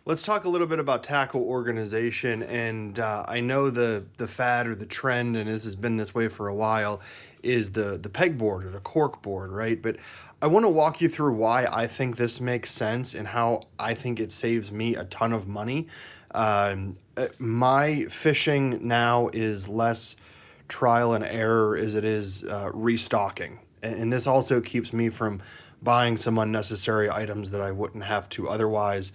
Let's talk a little bit about tackle organization. And I know the fad or the trend, and this has been this way for a while, is the pegboard or the cork board, right? But I want to walk you through why I think this makes sense and how I think it saves me a ton of money. My fishing now is less trial and error as it is restocking, and this also keeps me from buying some unnecessary items that I wouldn't have to otherwise.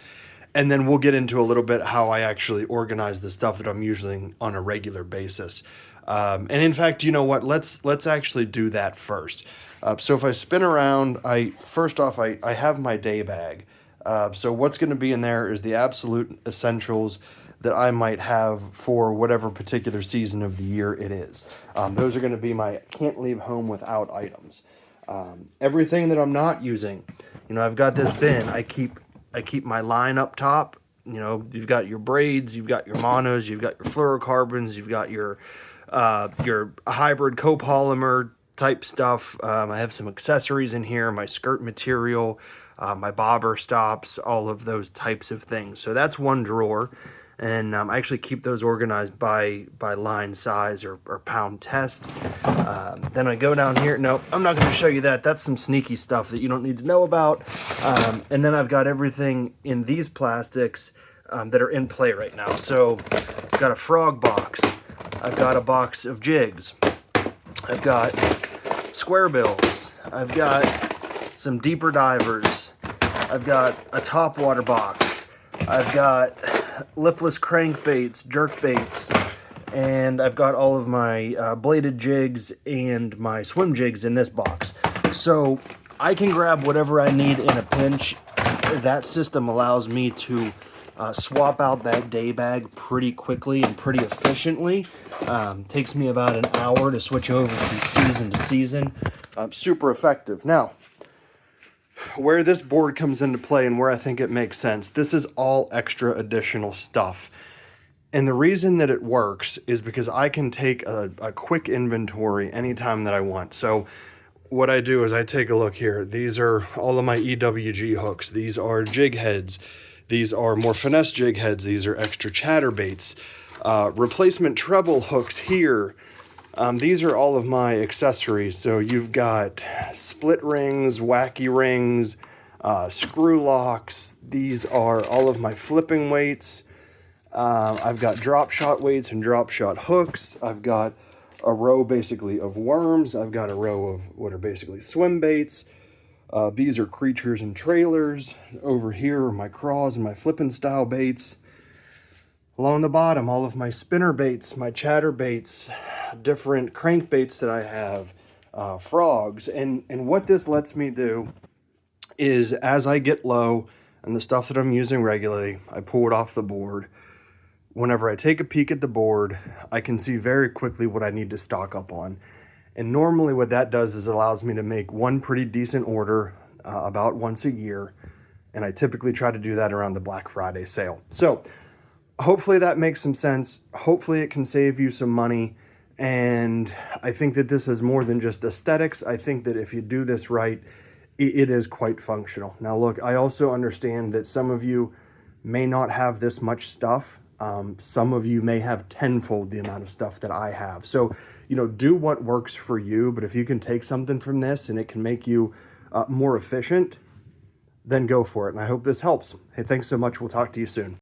And then we'll get into a little bit how I actually organize the stuff that I'm using on a regular basis. And in fact, you know what? Let's actually do that first. So if I spin around, I have my day bag. So what's going to be in there is the absolute essentials that I might have for whatever particular season of the year it is. Those are going to be my can't leave home without items. Everything that I'm not using, I've got this bin. I keep my line up top. You've got your braids, you've got your monos, you've got your fluorocarbons, you've got your hybrid copolymer type stuff. I have some accessories in here, my skirt material, my bobber stops, all of those types of things. So that's one drawer. And I actually keep those organized by line size or pound test. Then I go down here. No, I'm not going to show you that. That's some sneaky stuff that you don't need to know about. And then I've got everything in these plastics that are in play right now. So I've got a frog box. I've got a box of jigs. I've got square bills. I've got some deeper divers. I've got a top water box. I've got lipless crankbaits, jerk baits, and I've got all of my bladed jigs and my swim jigs in this box. So I can grab whatever I need in a pinch. That system allows me to swap out that day bag pretty quickly and pretty efficiently. Takes me about an hour to switch over from season to season. Super effective. Now, where this board comes into play and where I think it makes sense, this is all extra additional stuff. And the reason that it works is because I can take a quick inventory anytime that I want. So what I do is I take a look here. These are all of my EWG hooks. These are jig heads. These are more finesse jig heads. These are extra chatterbaits. Replacement treble hooks here. These are all of my accessories. So you've got split rings, wacky rings, screw locks. These are all of my flipping weights. I've got drop shot weights and drop shot hooks. I've got a row basically of worms. I've got a row of what are basically swim baits. These are creatures and trailers. Over here are my craws and my flipping style baits. Along the bottom, all of my spinner baits, my chatter baits, different crankbaits that I have, frogs. And what this lets me do is as I get low and the stuff that I'm using regularly, I pull it off the board. Whenever I take a peek at the board, I can see very quickly what I need to stock up on. And normally what that does is it allows me to make one pretty decent order about once a year. And I typically try to do that around the Black Friday sale. So hopefully that makes some sense. Hopefully it can save you some money. And I think that this is more than just aesthetics. I think that if you do this right, it is quite functional. Now look, I also understand that some of you may not have this much stuff. Some of you may have tenfold the amount of stuff that I have. So, do what works for you. But if you can take something from this and it can make you more efficient, then go for it. And I hope this helps. Hey, thanks so much. We'll talk to you soon.